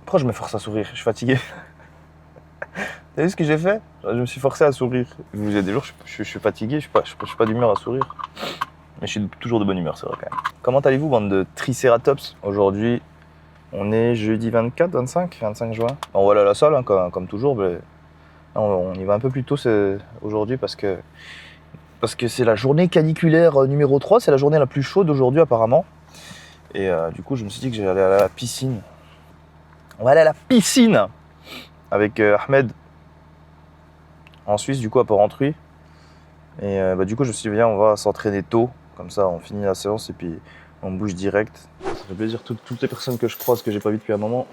Pourquoi je me force à sourire? Je suis fatigué. T'as vu ce que j'ai fait? Je me suis forcé à sourire. Il y a des jours, je suis fatigué, je suis pas d'humeur à sourire. Mais je suis toujours de bonne humeur, c'est vrai quand même. Comment allez-vous, bande de tricératops? Aujourd'hui, on est jeudi 24, 25 juin. On va aller à la salle, hein, comme toujours. Mais on y va un peu plus tôt aujourd'hui parce que c'est la journée caniculaire numéro 3. C'est la journée la plus chaude aujourd'hui, apparemment. Et du coup, je me suis dit que j'allais aller à la piscine. On va aller à la piscine avec Ahmed en Suisse, du coup, à Port-Rentruy. Et du coup, je me suis dit, viens, on va s'entraîner tôt. Comme ça, on finit la séance et puis on bouge direct. Ça fait plaisir, toutes les personnes que je croise, que j'ai pas vues depuis un moment.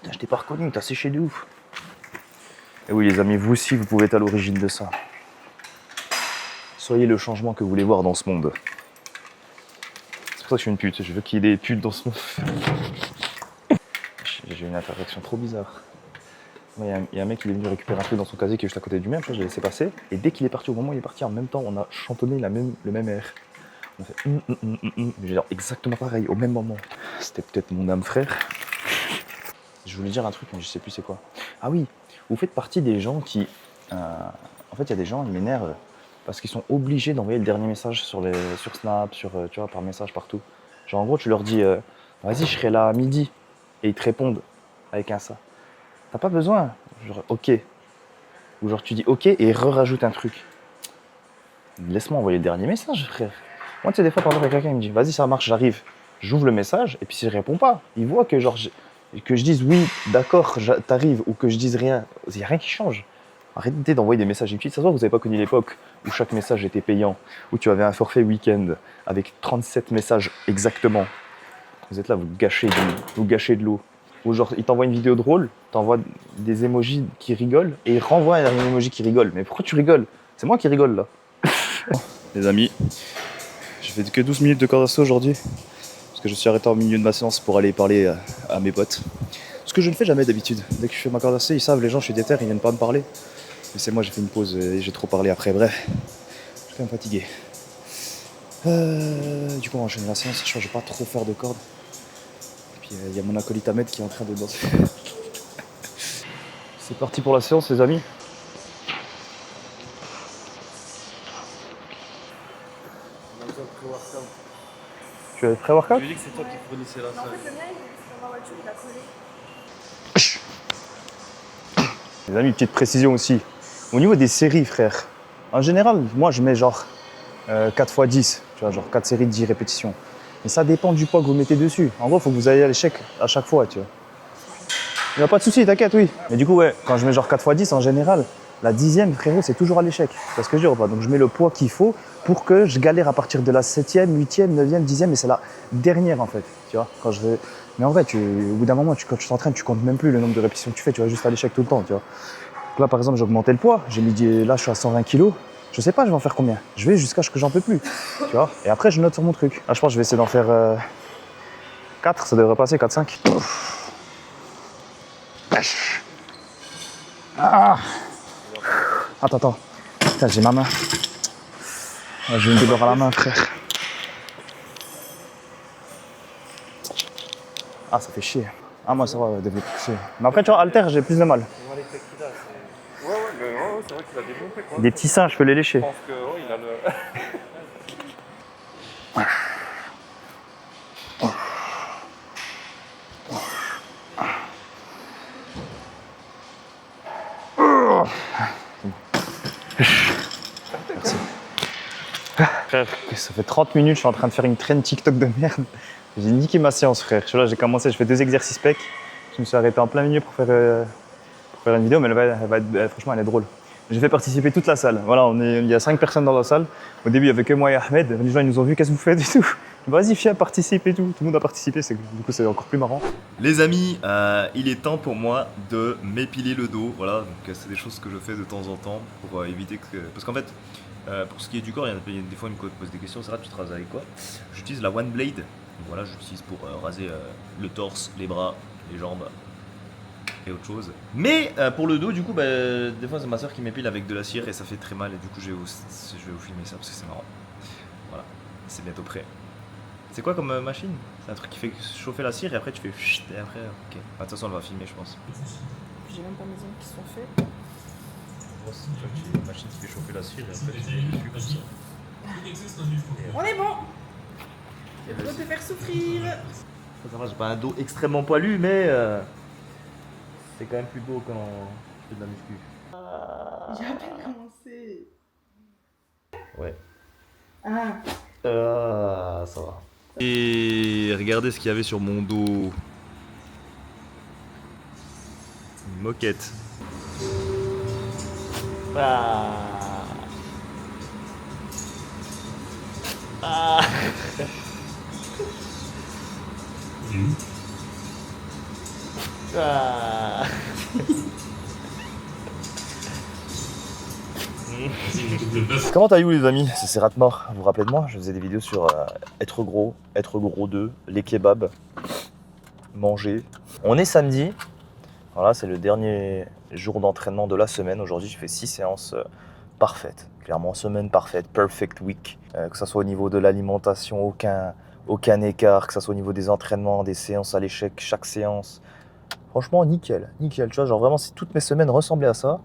Putain, je t'ai pas reconnu, t'as séché de ouf. Et oui, les amis, vous aussi, vous pouvez être à l'origine de ça. Soyez le changement que vous voulez voir dans ce monde. C'est pour ça que je suis une pute. Je veux qu'il y ait des putes dans ce monde. J'ai une interaction trop bizarre. Il y a un mec qui est venu récupérer un truc dans son casier qui est juste à côté du mien, je l'ai laissé passer. Et dès qu'il est parti, au moment où il est parti, en même temps, on a chantonné le même air. On fait genre exactement pareil, au même moment. C'était peut-être mon âme frère. Je voulais dire un truc, mais je sais plus c'est quoi. Ah oui, vous faites partie des gens qui... en fait, il y a des gens, ils m'énervent parce qu'ils sont obligés d'envoyer le dernier message sur Snap, tu vois, par message partout. Genre en gros, tu leur dis vas-y, je serai là à midi. Et ils te répondent avec un ça. T'as pas besoin, genre ok. Ou genre tu dis ok et rajoute un truc. Laisse-moi envoyer le dernier message, frère. Moi, tu sais, des fois, par exemple, quelqu'un il me dit vas-y, ça marche, j'arrive. J'ouvre le message et puis si je réponds pas, il voit que genre que je dise oui, d'accord, t'arrives ou que je dise rien. Il n'y a rien qui change. Arrêtez d'envoyer des messages inutiles. Ça se voit que vous n'avez pas connu l'époque où chaque message était payant, où tu avais un forfait week-end avec 37 messages exactement. Vous êtes là, vous gâchez de l'eau. Ou genre, il t'envoie une vidéo drôle, t'envoie des emojis qui rigolent et il renvoie un emoji qui rigole. Mais pourquoi tu rigoles? C'est moi qui rigole là. Les amis, j'ai fait que 12 minutes de corde à sauter aujourd'hui parce que je suis arrêté au milieu de ma séance pour aller parler à mes potes. Ce que je ne fais jamais d'habitude. Dès que je fais ma corde à sauter, ils savent, les gens, je suis déter, ils viennent pas me parler. Mais c'est moi, j'ai fait une pause et j'ai trop parlé après. Bref, je suis quand même fatigué. Du coup, on va enchaîner la séance. Je crois que je vais pas trop faire de cordes. Et puis, il y a mon acolyte Ahmed qui est en train de danser. C'est parti pour la séance, les amis. On a besoin de pré-workout. Tu as le pré-workout? Je lui ai dit que c'est toi qui fournissais la salle. En fait, le mien, il est dans ma voiture, il a collé. Les amis, petite précision aussi. Au niveau des séries, frère, en général, moi, je mets genre 4 x 10. Tu vois, genre 4 séries de 10 répétitions. Mais ça dépend du poids que vous mettez dessus. En gros, il faut que vous ayez à l'échec à chaque fois, tu vois. Il n'y a pas de souci, t'inquiète, oui. Mais du coup, ouais, quand je mets genre 4 x 10, en général, la 10e, frérot, c'est toujours à l'échec. Tu vois ce que je veux dire ou pas? Donc je mets le poids qu'il faut pour que je galère à partir de la 7e, 8e, 9e, 10e, et c'est la dernière en fait. Tu vois, quand je vais... Mais en vrai, au bout d'un moment, quand tu t'entraînes, tu comptes même plus le nombre de répétitions que tu fais, tu vas juste à l'échec tout le temps, tu vois. Donc là, par exemple, j'ai augmenté le poids. J'ai mis, là, je suis à 120 kg. Je sais pas, je vais en faire combien. Je vais jusqu'à ce que j'en peux plus, tu vois. Et après, je note sur mon truc. Là, je pense que je vais essayer d'en faire 4, ça devrait passer, 4-5. Ah. Attends. Putain, j'ai ma main. J'ai une douleur à la main, frère. Ah, ça fait chier. Ah, moi, ça va, développer chier. Mais après, tu vois, halter, j'ai plus de mal. Ouais, c'est vrai qu'il a des bons pecs. Quoi. Des petits seins, je peux les lécher. Je pense que il a le. Frère, ça fait 30 minutes, je suis en train de faire une traîne TikTok de merde. J'ai niqué ma séance, frère. Là, j'ai commencé, je fais 2 exercices pecs. Je me suis arrêté en plein milieu pour faire une vidéo, mais franchement, elle est drôle. J'ai fait participer toute la salle. Voilà, il y a 5 personnes dans la salle. Au début, il n'y avait que moi et Ahmed. Les gens, ils nous ont vu, qu'est-ce que vous faites et tout. Vas-y, viens, participe et tout. Tout le monde a participé, du coup, c'est encore plus marrant. Les amis, il est temps pour moi de m'épiler le dos. Voilà, donc c'est des choses que je fais de temps en temps pour éviter que... Parce qu'en fait, pour ce qui est du corps, il y a des fois, ils me posent des questions. C'est vrai, tu te rases avec quoi? J'utilise la One Blade. Donc voilà, j'utilise pour raser le torse, les bras, les jambes et autre chose. Mais pour le dos, du coup, des fois, c'est ma soeur qui m'épile avec de la cire et ça fait très mal. Et du coup, je vais vous filmer ça parce que c'est marrant. Voilà, c'est bientôt prêt. C'est quoi comme machine? C'est un truc qui fait chauffer la cire et après tu fais chut et après. Ok. De toute façon, on va filmer, je pense. J'ai même pas mes ongles qui sont faits. Moi aussi, tu vois, j'ai une machine qui fait chauffer la cire et après tu mets dessus comme ça. On est bon. On va te faire souffrir. Ça va, j'ai pas un dos extrêmement poilu, mais c'est quand même plus beau quand je fais de la muscu. J'ai à peine commencé. Ouais. Ah. Ça va. Et regardez ce qu'il y avait sur mon dos. Une moquette. Ah. Ah. Ah. Comment t'as eu les amis? C'est Ratmore, vous vous rappelez de moi? Je faisais des vidéos sur être gros 2, les kebabs, manger. On est samedi, voilà, c'est le dernier jour d'entraînement de la semaine. Aujourd'hui j'ai fait 6 séances parfaites, clairement semaine parfaite, perfect week. Que ce soit au niveau de l'alimentation, aucun écart, que ce soit au niveau des entraînements, des séances à l'échec, chaque séance. Franchement nickel, tu vois, genre vraiment si toutes mes semaines ressemblaient à ça,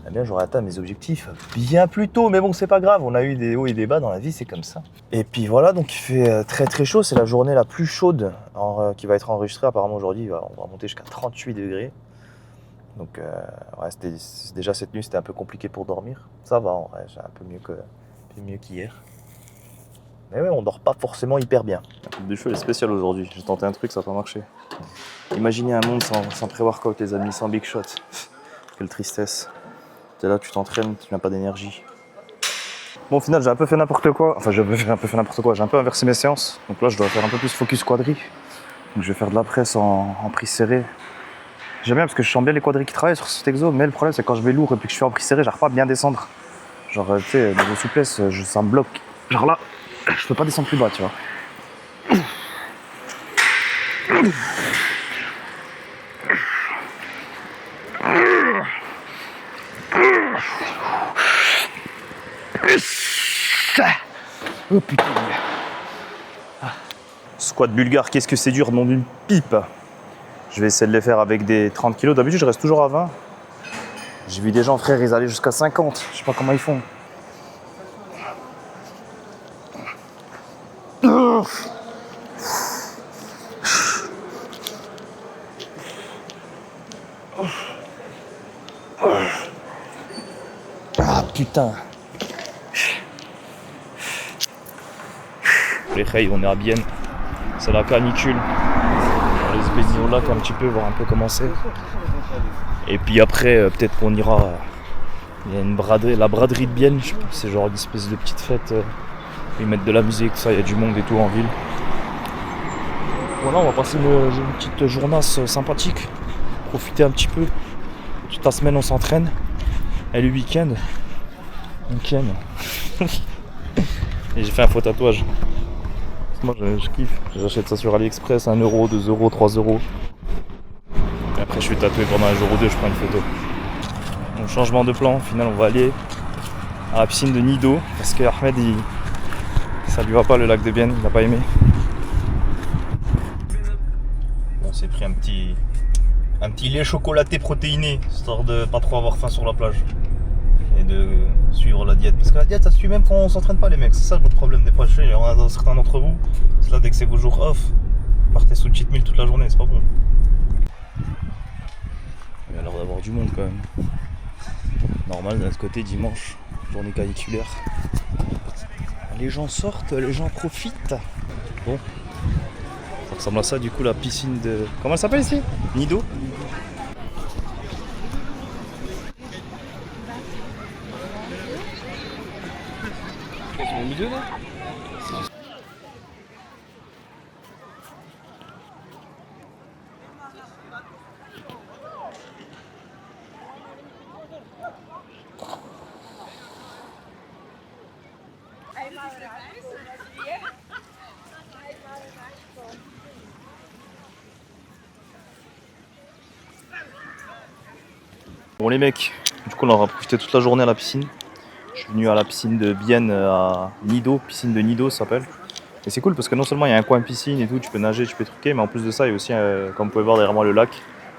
eh bien j'aurais atteint mes objectifs bien plus tôt, mais bon c'est pas grave, on a eu des hauts et des bas dans la vie, c'est comme ça. Et puis voilà, donc il fait très très chaud, c'est la journée la plus chaude qui va être enregistrée apparemment aujourd'hui, on va monter jusqu'à 38 degrés. Donc ouais, déjà cette nuit c'était un peu compliqué pour dormir, ça va en vrai, j'ai un peu mieux qu'hier. Mais ouais, on dort pas forcément hyper bien. La coupe de cheveux elle est spéciale aujourd'hui, j'ai tenté un truc, ça n'a pas marché. Imaginez un monde sans pré-workout les amis, sans big shot, quelle tristesse. T'es là, tu t'entraînes, tu n'as pas d'énergie. Bon, au final, j'ai un peu fait n'importe quoi. Enfin, j'ai un peu inversé mes séances. Donc là, je dois faire un peu plus focus quadri. Donc je vais faire de la presse en prise serrée. J'aime bien parce que je sens bien les quadris qui travaillent sur cet exo, mais le problème, c'est quand je vais lourd et puis que je suis en prise serrée, j'arrive pas à bien descendre. Genre, tu sais, niveau souplesse, ça me bloque. Genre là, je peux pas descendre plus bas, tu vois. Oh putain. Squat bulgare, qu'est-ce que c'est dur, nom d'une pipe. Je vais essayer de les faire avec des 30 kg. D'habitude, je reste toujours à 20. J'ai vu des gens, frère, ils allaient jusqu'à 50. Je sais pas comment ils font. Ah putain. Les Rey, on est à Bienne. C'est la canicule. On va se baigner au lac un petit peu, voir un peu comment c'est. Et puis après, peut-être qu'on ira. Il y a une braderie, la braderie de Bienne, je pense, c'est genre une espèce de petite fête. Ils mettent de la musique, tout ça, il y a du monde et tout en ville. Voilà, on va passer une petite journasse sympathique. Profiter un petit peu. Toute la semaine, on s'entraîne. Et le week-end, et j'ai fait un faux tatouage. Moi je kiffe, j'achète ça sur AliExpress, 1 euro, 2 euros, 3 euros. Et après je suis tatoué pendant un jour ou deux, je prends une photo. Donc changement de plan, au final on va aller à la piscine de Nido, parce que Ahmed ça lui va pas le lac de Bienne, il n'a pas aimé. On s'est pris un petit lait chocolaté protéiné, histoire de pas trop avoir faim sur la plage. Et de suivre la diète. Parce que la diète ça se suit même quand on s'entraîne pas les mecs, c'est ça votre problème des fois. Il y en a certains d'entre vous, c'est là dès que c'est vos jours off, partez sous cheat meal toute la journée, c'est pas bon. Il y a l'air d'avoir du monde quand même. Normal d'un autre côté dimanche, journée caniculaire. Les gens sortent, les gens profitent. Bon. Ça ressemble à ça du coup la piscine de. Comment elle s'appelle ici? Nido? Au milieu là. Bon les mecs, du coup on aura profité toute la journée à la piscine. Je suis venu à la piscine de Bienne à Nido, piscine de Nido ça s'appelle. Et c'est cool parce que non seulement il y a un coin piscine et tout, tu peux nager, tu peux truquer, mais en plus de ça, il y a aussi, comme vous pouvez voir derrière moi, le lac.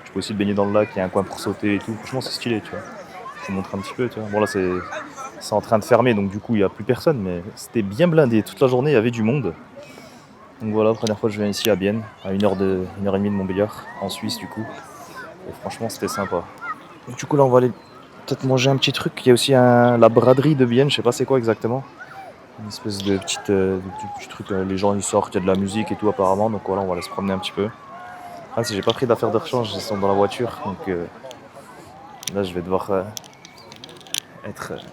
Tu peux aussi te baigner dans le lac, il y a un coin pour sauter et tout. Franchement, c'est stylé, tu vois. Je te montre un petit peu, tu vois. Bon, là, c'est en train de fermer, donc du coup, il n'y a plus personne, mais c'était bien blindé. Toute la journée, il y avait du monde. Donc voilà, première fois que je viens ici à Bienne, à 1h30 de Montbéliard, en Suisse, du coup. Et franchement, c'était sympa. Et du coup, là, on va aller peut-être manger un petit truc. Il y a aussi la braderie de Bienne, je sais pas c'est quoi exactement. Une espèce de petit truc, les gens ils sortent, il y a de la musique et tout apparemment, donc voilà, on va aller se promener un petit peu. Ah, si j'ai pas pris d'affaires de rechange, ils sont dans la voiture, donc là je vais devoir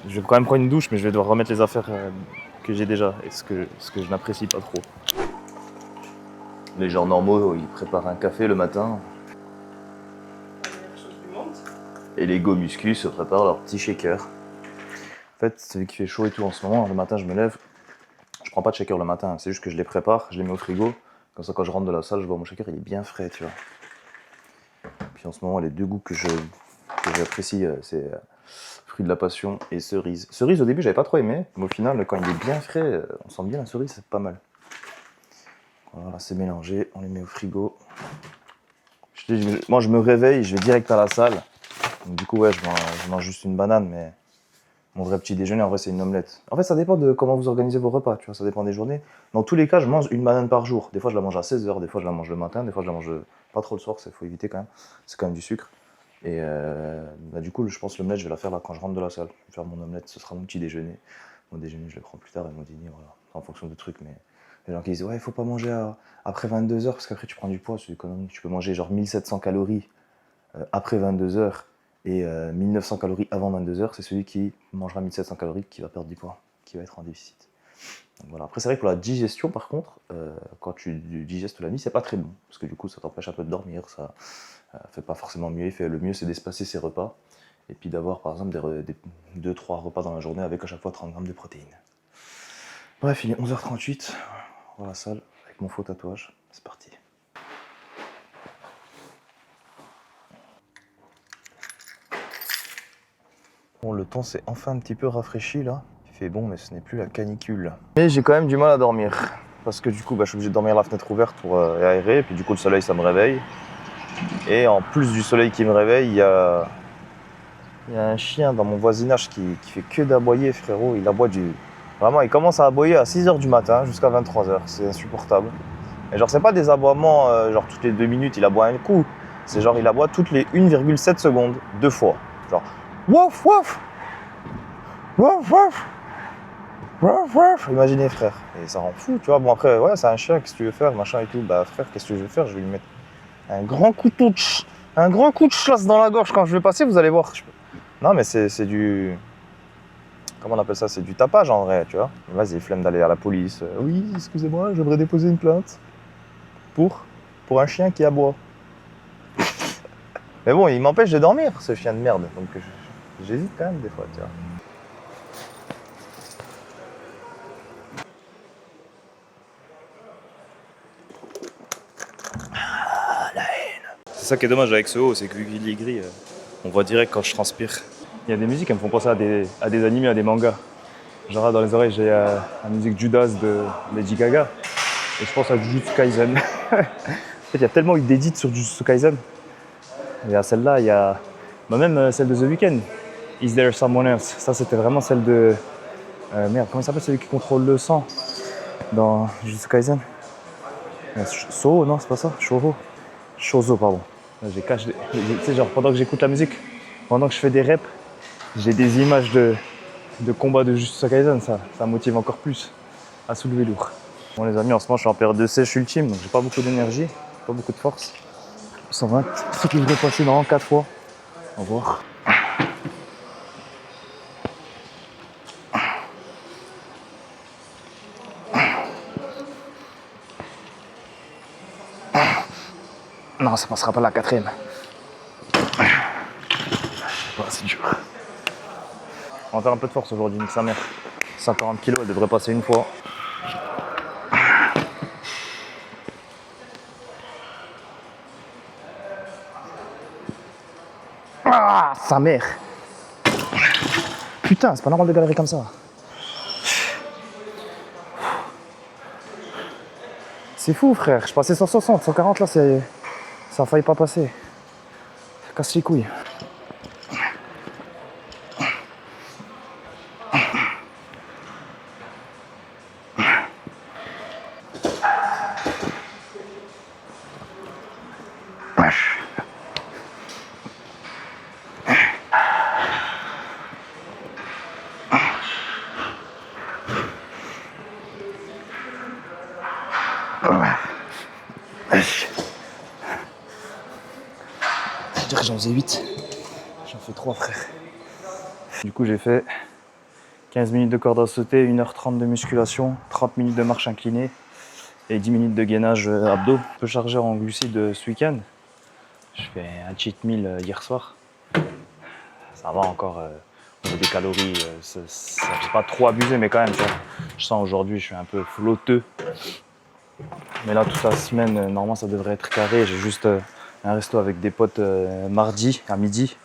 je vais quand même prendre une douche, mais je vais devoir remettre les affaires que j'ai déjà, et ce que je n'apprécie pas trop. Les gens normaux, ils préparent un café le matin, et les go muscu se préparent leur petit shaker. En fait, celui qui fait chaud et tout en ce moment, le matin je me lève, je prends pas de shaker le matin, c'est juste que je les prépare, je les mets au frigo, comme ça quand je rentre de la salle, je vois mon shaker, il est bien frais, tu vois. Puis en ce moment, les deux goûts que j'apprécie, c'est fruit de la passion et cerise. Cerise au début, j'avais pas trop aimé, mais au final, quand il est bien frais, on sent bien la cerise, c'est pas mal. Voilà, c'est mélangé, on les met au frigo. Moi, je me réveille, je vais direct à la salle. Donc, du coup, ouais, je mange juste une banane, mais mon vrai petit déjeuner, en vrai, c'est une omelette. En fait, ça dépend de comment vous organisez vos repas, tu vois, ça dépend des journées. Dans tous les cas, je mange une banane par jour. Des fois, je la mange à 16h, des fois, je la mange le matin, des fois, je la mange pas trop le soir, il faut éviter quand même. C'est quand même du sucre. Et du coup, je pense que l'omelette, je vais la faire là quand je rentre de la salle. Je vais faire mon omelette, ce sera mon petit déjeuner. Mon déjeuner, je le prends plus tard et mon dîner, voilà, en fonction de trucs. Mais les gens qui disent, ouais, il faut pas manger après 22h parce qu'après, tu prends du poids, c'est économique. Tu peux manger genre 1700 calories après 22h. Et 1900 calories avant 22h, c'est celui qui mangera 1700 calories qui va perdre du poids, qui va être en déficit. Donc voilà. Après, c'est vrai que pour la digestion, par contre, quand tu digestes la nuit, c'est pas très bon. Parce que du coup, ça t'empêche un peu de dormir, ça fait pas forcément mieux effet. Le mieux, c'est d'espacer ses repas. Et puis d'avoir, par exemple, des 2-3 repas dans la journée avec à chaque fois 30 grammes de protéines. Bref, il est 11h38. On va à la salle avec mon faux tatouage. C'est parti. Bon, le temps s'est enfin un petit peu rafraîchi là. Il fait bon, mais ce n'est plus la canicule. Mais j'ai quand même du mal à dormir. Parce que du coup, je suis obligé de dormir la fenêtre ouverte pour aérer. Et puis du coup, le soleil, ça me réveille. Et en plus du soleil qui me réveille, il y a un chien dans mon voisinage qui fait que d'aboyer, frérot. Il aboie Vraiment, il commence à aboyer à 6h du matin jusqu'à 23h. C'est insupportable. Et genre, c'est pas des aboiements, genre toutes les 2 minutes, il aboie un coup. C'est genre, il aboie toutes les 1,7 secondes, 2 fois. Genre, wouf, wouf, wouf, wouf, wouf, wouf. Imaginez, frère. Et ça rend fou, tu vois. Bon, après, ouais, c'est un chien, qu'est-ce que tu veux faire, machin et tout. Bah, frère, qu'est-ce que je vais faire? Je vais lui mettre un grand coup de chasse dans la gorge quand je vais passer, vous allez voir. Non, mais c'est du. Comment on appelle ça? C'est du tapage en vrai, tu vois. Vas-y, flemme d'aller à la police. Oui, excusez-moi, j'aimerais déposer une plainte. Pour un chien qui aboie. Mais bon, il m'empêche de dormir, ce chien de merde. Donc j'hésite quand même des fois, tu vois. La haine. C'est ça qui est dommage avec ce haut, c'est que vu qu'il est gris, on voit direct quand je transpire. Il y a des musiques qui me font penser à des animés, à des mangas. Genre dans les oreilles, j'ai la musique Judas de Lady Gaga. Et je pense à Jujutsu Kaisen. En fait, il y a tellement eu d'édits sur Jujutsu Kaisen. Il y a celle-là, il y a même celle de The Weeknd. Is There Someone Else? Ça, c'était vraiment celle de... merde, comment il s'appelle celui qui contrôle le sang dans Jujutsu Kaisen? Soho, non, c'est pas ça? Shozo, pardon. Tu sais, genre pendant que j'écoute la musique, pendant que je fais des reps, j'ai des images de combat de Jujutsu Kaisen, ça motive encore plus à soulever lourd. Bon les amis, en ce moment je suis en période de sèche ultime, donc j'ai pas beaucoup d'énergie, pas beaucoup de force. 120, ce que je vais passer dans 4 fois. Au revoir. Non, ça passera pas la 4e. C'est dur. On va faire un peu de force aujourd'hui, nique sa mère. 140 kg, elle devrait passer une fois. Ah, sa mère. Putain, c'est pas normal de galérer comme ça. C'est fou, frère. Je passais 160, 140 là, ça a failli pas passer. Ça casse les couilles. Je dirais que j'en faisais 8. J'en fais 3, frère. Du coup, j'ai fait 15 minutes de corde à sauter, 1h30 de musculation, 30 minutes de marche inclinée et 10 minutes de gainage abdos. Un peu chargé en glucides ce week-end. Je fais un cheat meal hier soir. Ça va encore au niveau des calories. Ça fait pas trop abusé, mais quand même, tu vois, je sens aujourd'hui, je suis un peu flotteux. Mais là, toute la semaine, normalement, ça devrait être carré. J'ai juste un resto avec des potes mardi à midi.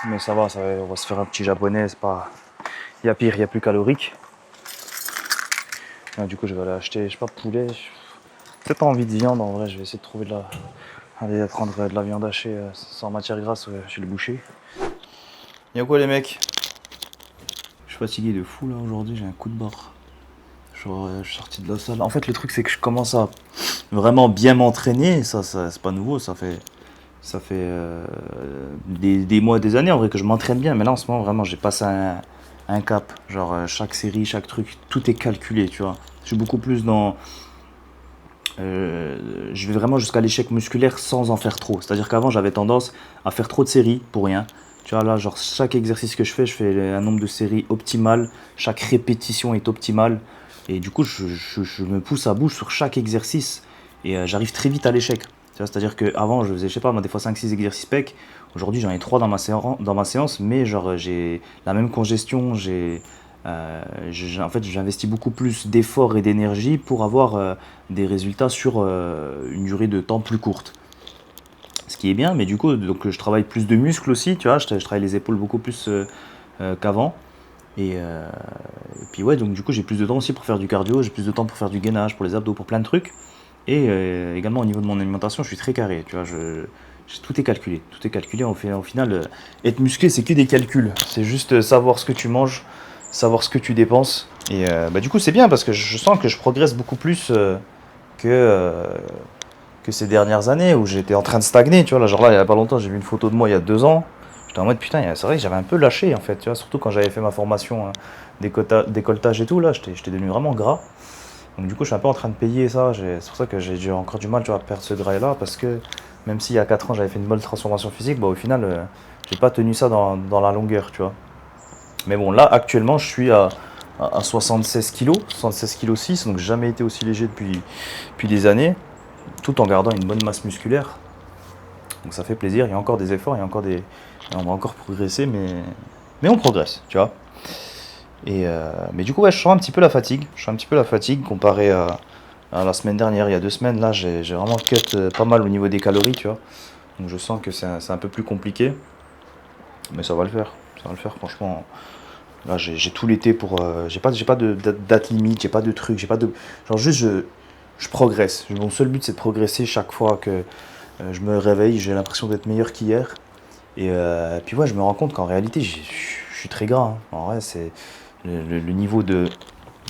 Mais ça va, on va se faire un petit japonais. C'est pas... Il y a pire, il y a plus calorique. Du coup, je vais aller acheter, je sais pas, poulet. Peut-être pas envie de viande, en vrai. Je vais essayer de trouver aller prendre de la viande hachée sans matière grasse chez le boucher. Y'a quoi, les mecs? Je suis fatigué de fou là aujourd'hui, j'ai un coup de barre. Je suis sorti de la salle. En fait, le truc, c'est que je commence à vraiment bien m'entraîner. Ça c'est pas nouveau. Ça fait des mois, des années en vrai que je m'entraîne bien. Mais là, en ce moment, vraiment, j'ai passé un cap. Genre, chaque série, chaque truc, tout est calculé, tu vois. Je suis beaucoup plus dans... je vais vraiment jusqu'à l'échec musculaire sans en faire trop. C'est-à-dire qu'avant, j'avais tendance à faire trop de séries pour rien. Tu vois, là, genre, chaque exercice que je fais un nombre de séries optimal. Chaque répétition est optimale. Et du coup, je me pousse à bout sur chaque exercice et j'arrive très vite à l'échec. C'est-à-dire qu'avant, je faisais, je sais pas, moi, des fois 5-6 exercices pec. Aujourd'hui, j'en ai 3 dans ma séance, mais genre, j'ai la même congestion. En fait, j'investis beaucoup plus d'efforts et d'énergie pour avoir des résultats sur une durée de temps plus courte. Ce qui est bien, mais du coup, donc, je travaille plus de muscles aussi, tu vois, je travaille les épaules beaucoup plus qu'avant. Et puis ouais, donc du coup j'ai plus de temps aussi pour faire du cardio, j'ai plus de temps pour faire du gainage, pour les abdos, pour plein de trucs. Et également au niveau de mon alimentation, je suis très carré, tu vois, tout est calculé. Tout est calculé, au final, être musclé c'est que des calculs. C'est juste savoir ce que tu manges, savoir ce que tu dépenses. Et du coup c'est bien parce que je sens que je progresse beaucoup plus que ces dernières années où j'étais en train de stagner, tu vois. Là, genre là, il y a pas longtemps, j'ai vu une photo de moi il y a 2 ans. J'étais en mode putain, c'est vrai que j'avais un peu lâché en fait, tu vois, surtout quand j'avais fait ma formation décolletage et tout, là, j'étais devenu vraiment gras. Donc du coup, je suis un peu en train de payer ça, c'est pour ça que j'ai encore du mal, tu vois, à perdre ce grail là, parce que même si il y a 4 ans j'avais fait une bonne transformation physique, au final, j'ai pas tenu ça dans la longueur, tu vois. Mais bon, là, actuellement, je suis à 76 kg, 76 kg 6, donc j'ai jamais été aussi léger depuis des années, tout en gardant une bonne masse musculaire. Donc ça fait plaisir, il y a encore des efforts, on va encore progresser, mais on progresse, tu vois. Mais du coup, ouais, je sens un petit peu la fatigue. Comparé à la semaine dernière, il y a 2 semaines, là, j'ai vraiment cut pas mal au niveau des calories, tu vois. Donc je sens que c'est un peu plus compliqué, mais ça va le faire, franchement. Là, j'ai tout l'été pour... j'ai pas de date limite, j'ai pas de truc, genre juste, je progresse. Mon seul but, c'est de progresser chaque fois que je me réveille, j'ai l'impression d'être meilleur qu'hier. Et puis ouais, je me rends compte qu'en réalité, je suis très gras. Hein. En vrai, c'est le niveau de...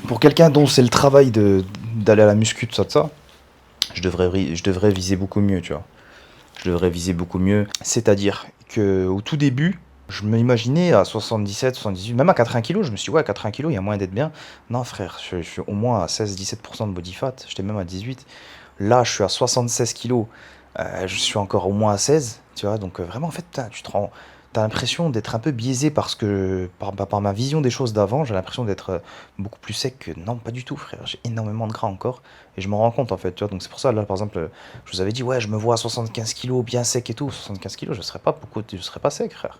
Pour quelqu'un dont c'est le travail d'aller à la muscu, tout ça, je devrais viser beaucoup mieux, tu vois. Je devrais viser beaucoup mieux. C'est-à-dire qu'au tout début, je m'imaginais à 77, 78, même à 80 kg, je me suis dit, ouais, à 80 kg, il y a moyen d'être bien. Non, frère, je suis au moins à 16-17% de body fat, j'étais même à 18. Là, je suis à 76 kg, je suis encore au moins à 16, tu vois. Donc vraiment, en fait, t'as l'impression d'être un peu biaisé par ma vision des choses d'avant. J'ai l'impression d'être beaucoup plus sec que non, pas du tout, frère. J'ai énormément de gras encore et je me rends compte en fait, tu vois. Donc c'est pour ça, là, par exemple, je vous avais dit, ouais, je me vois à 75 kg, bien sec et tout. 75 kg, je serais pas sec, frère.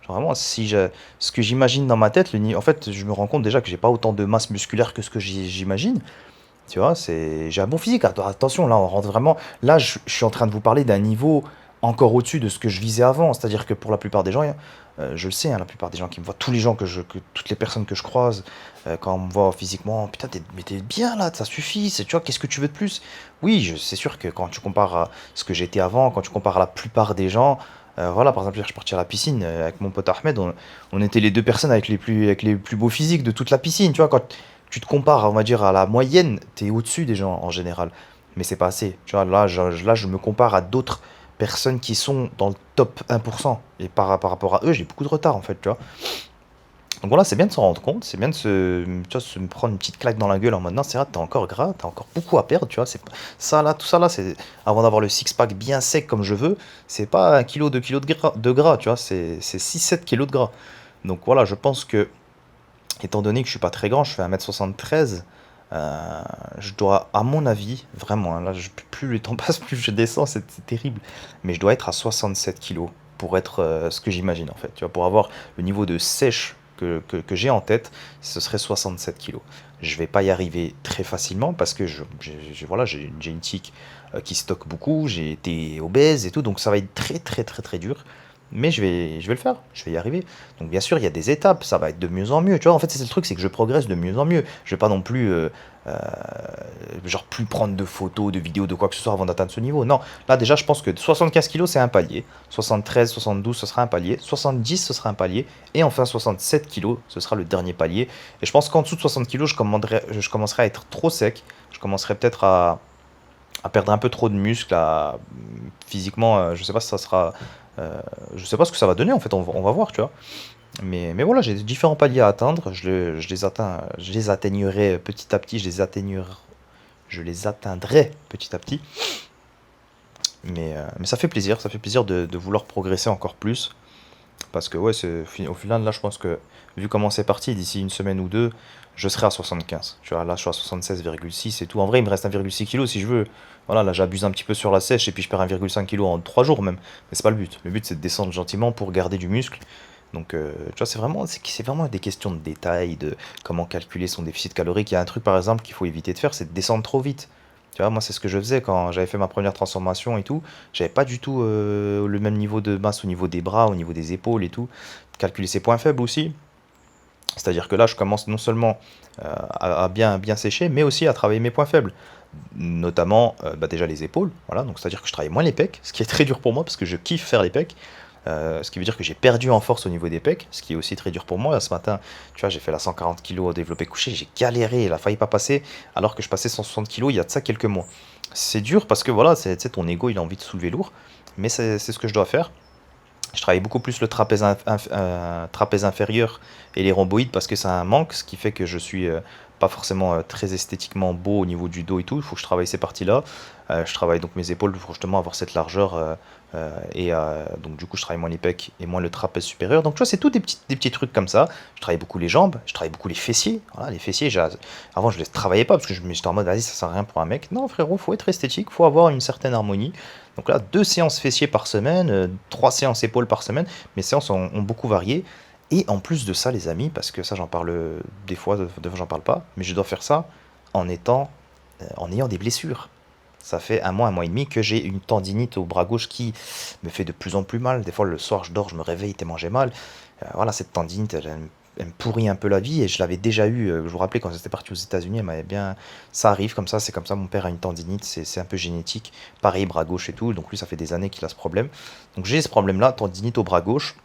Genre vraiment, ce que j'imagine dans ma tête, en fait, je me rends compte déjà que j'ai pas autant de masse musculaire que ce que j'imagine. Tu vois, j'ai un bon physique. Attention, là, on rentre vraiment. Là, je suis en train de vous parler d'un niveau encore au-dessus de ce que je visais avant. C'est-à-dire que pour la plupart des gens, je le sais, hein, la plupart des gens qui me voient, tous les gens toutes les personnes que je croise, quand on me voit physiquement, putain, mais t'es bien là, ça suffit, tu vois, qu'est-ce que tu veux de plus? Oui, c'est sûr que quand tu compares à ce que j'étais avant, quand tu compares à la plupart des gens, voilà, par exemple, hier, je suis parti à la piscine avec mon pote Ahmed, on était les deux personnes avec les plus beaux physiques de toute la piscine, tu vois, quand tu te compares, on va dire, à la moyenne, t'es au-dessus des gens en général. Mais c'est pas assez. Tu vois, là, je me compare à d'autres personnes qui sont dans le top 1%. Et par rapport à eux, j'ai beaucoup de retard, en fait, tu vois. Donc voilà, c'est bien de s'en rendre compte, c'est bien de tu vois, se prendre une petite claque dans la gueule en mode non, c'est vrai, t'es encore gras, t'as encore beaucoup à perdre, tu vois. Ça là, tout ça là, c'est avant d'avoir le six-pack bien sec comme je veux, c'est pas 1 kg, 2 kg de gras, tu vois, c'est 6-7 kg de gras. Donc voilà, je pense que, étant donné que je suis pas très grand, je fais 1m73, je dois, à mon avis, vraiment, hein, là, plus le temps passe, plus je descends, c'est terrible, mais je dois être à 67 kilos pour être ce que j'imagine en fait. Tu vois, pour avoir le niveau de sèche que j'ai en tête, ce serait 67 kilos. Je vais pas y arriver très facilement parce que voilà, j'ai une génétique qui stocke beaucoup, j'ai été obèse et tout, donc ça va être très très très très dur. Mais je vais le faire, je vais y arriver. Donc bien sûr, il y a des étapes, ça va être de mieux en mieux. Tu vois, en fait, c'est le truc, c'est que je progresse de mieux en mieux. Je vais pas non plus, euh, genre, plus prendre de photos, de vidéos, de quoi que ce soit avant d'atteindre ce niveau. Non, là déjà, je pense que 75 kilos, c'est un palier. 73, 72, ce sera un palier. 70, ce sera un palier. Et enfin, 67 kilos, ce sera le dernier palier. Et je pense qu'en dessous de 60 kilos, je commencerai à être trop sec. Je commencerai peut-être à perdre un peu trop de muscles, physiquement, je sais pas si ça sera, je sais pas ce que ça va donner en fait, on va voir, tu vois. Mais voilà, j'ai différents paliers à atteindre, je les atteignerai petit à petit, je les atteindrai petit à petit. Mais ça fait plaisir de vouloir progresser encore plus. Parce que ouais, au final, là, je pense que vu comment c'est parti, d'ici une semaine ou deux, je serai à 75. Tu vois, là, je suis à 76,6 et tout. En vrai, il me reste 1,6 kg si je veux. Voilà, là, j'abuse un petit peu sur la sèche et puis je perds 1,5 kg en 3 jours même. Mais c'est pas le but. Le but, c'est de descendre gentiment pour garder du muscle. Donc, tu vois, c'est vraiment des questions de détails, de comment calculer son déficit calorique. Il y a un truc, par exemple, qu'il faut éviter de faire, c'est de descendre trop vite. Tu vois, moi, c'est ce que je faisais quand j'avais fait ma première transformation et tout. J'avais pas du tout le même niveau de masse au niveau des bras, au niveau des épaules et tout. Calculer ses points faibles aussi. C'est-à-dire que là, je commence non seulement à bien sécher, mais aussi à travailler mes points faibles. Notamment, bah, déjà les épaules. Voilà, donc c'est-à-dire que je travaille moins les pecs, ce qui est très dur pour moi parce que je kiffe faire les pecs. Ce qui veut dire que j'ai perdu en force au niveau des pecs, ce qui est aussi très dur pour moi. Là, ce matin, tu vois, j'ai fait la 140 kg au développé couché, j'ai galéré, il a failli pas passer, alors que je passais 160 kg il y a de ça quelques mois. C'est dur parce que voilà, tu sais, ton ego il a envie de soulever lourd, mais c'est ce que je dois faire. Je travaille beaucoup plus le trapèze inférieur et les rhomboïdes parce que c'est un manque, ce qui fait que je suis pas forcément très esthétiquement beau au niveau du dos et tout. Il faut que je travaille ces parties-là. Je travaille donc mes épaules pour justement avoir cette largeur donc du coup je travaille moins les pecs et moins le trapèze supérieur. Donc tu vois, c'est tout des petits trucs comme ça. Je travaille beaucoup les jambes, je travaille beaucoup les fessiers. Voilà, les fessiers, avant je les travaillais pas parce que j'étais en mode vas-y, ça sert à rien pour un mec. Non frérot, faut être esthétique, faut avoir une certaine harmonie. Donc là, 2 séances fessiers par semaine, 3 séances épaules par semaine. Mes séances ont beaucoup varié. Et en plus de ça, les amis, parce que ça j'en parle des fois j'en parle pas, mais je dois faire ça en en ayant des blessures. Ça fait un mois et demi que j'ai une tendinite au bras gauche qui me fait de plus en plus mal. Des fois, le soir, je dors, je me réveille tellement j'ai mal. Voilà, cette tendinite, elle me pourrit un peu la vie. Et je l'avais déjà eu, je vous rappelais, quand j'étais parti aux États-Unis, elle m'avait bien. Ça arrive comme ça, c'est comme ça. Mon père a une tendinite, c'est un peu génétique. Pareil, bras gauche et tout. Donc lui, ça fait des années qu'il a ce problème. Donc j'ai ce problème-là, tendinite au bras gauche,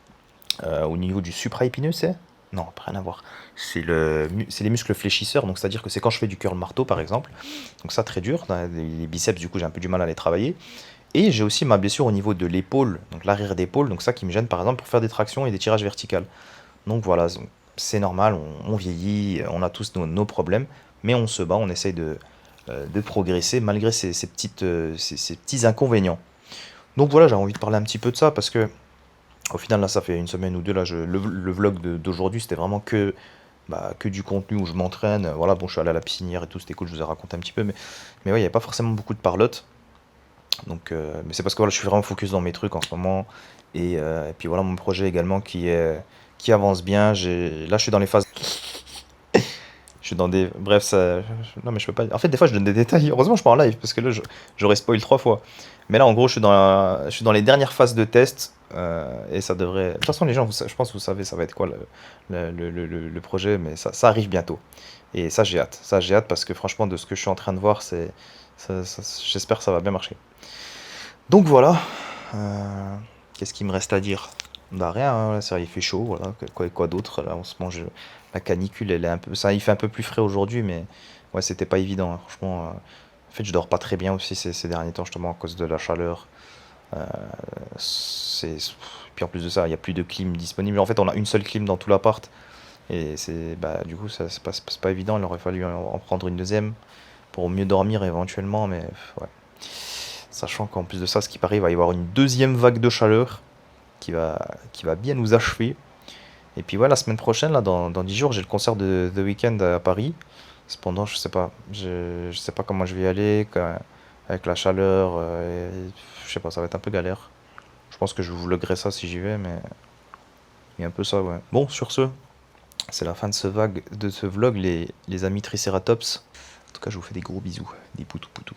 au niveau du supraépineux, c'est. Non, rien à voir. C'est les muscles fléchisseurs, donc c'est-à-dire que c'est quand je fais du curl marteau par exemple. Donc ça très dur, les biceps du coup j'ai un peu du mal à les travailler. Et j'ai aussi ma blessure au niveau de l'épaule, donc l'arrière d'épaule, donc ça qui me gêne par exemple pour faire des tractions et des tirages verticales. Donc voilà, c'est normal, on vieillit, on a tous nos problèmes, mais on se bat, on essaye de progresser malgré ces petits inconvénients. Donc voilà, j'ai envie de parler un petit peu de ça parce que au final, là, ça fait une semaine ou deux, là, le vlog d'aujourd'hui, c'était vraiment que du contenu où je m'entraîne. Voilà, bon, je suis allé à la piscine hier et tout, c'était cool, je vous ai raconté un petit peu, mais ouais, il n'y avait pas forcément beaucoup de parlotte. Donc, mais c'est parce que voilà, je suis vraiment focus dans mes trucs en ce moment. Et puis voilà, mon projet également qui avance bien. Là, je suis dans les phases. Je suis dans des. Bref, ça. Non, mais je peux pas. En fait, des fois, je donne des détails. Heureusement, je pars en live parce que là, j'aurais spoil 3 fois. Mais là, en gros, je suis dans les dernières phases de test. Et ça devrait. De toute façon, les gens, je pense que vous savez, ça va être quoi le projet, mais ça arrive bientôt. Et ça, j'ai hâte. Ça, j'ai hâte parce que franchement, de ce que je suis en train de voir, j'espère que ça va bien marcher. Donc voilà. Qu'est-ce qu'il me reste à dire? Bah rien, hein, là, il fait chaud, voilà. Quoi d'autre? Là, on se mange. La canicule, elle est un peu. Ça, il fait un peu plus frais aujourd'hui, mais ouais, c'était pas évident, hein, franchement. En fait, je dors pas très bien aussi ces derniers temps, justement, à cause de la chaleur. Euh, Puis en plus de ça, il n'y a plus de clim disponible. En fait, on a une seule clim dans tout l'appart. Et bah, du coup, c'est pas évident. Il aurait fallu en prendre une deuxième pour mieux dormir éventuellement. Mais ouais. Sachant qu'en plus de ça, ce qui paraît, il va y avoir une deuxième vague de chaleur qui va bien nous achever. Et puis voilà, la semaine prochaine, là, dans 10 jours, j'ai le concert de The Weeknd à Paris. Cependant, je sais pas. Je sais pas comment je vais y aller avec la chaleur. Je sais pas, ça va être un peu galère. Je pense que je vous vloguerai ça si j'y vais, mais il y a un peu ça, ouais. Bon, sur ce, c'est la fin de ce vlog, les amis Triceratops. En tout cas, je vous fais des gros bisous, des poutous poutous.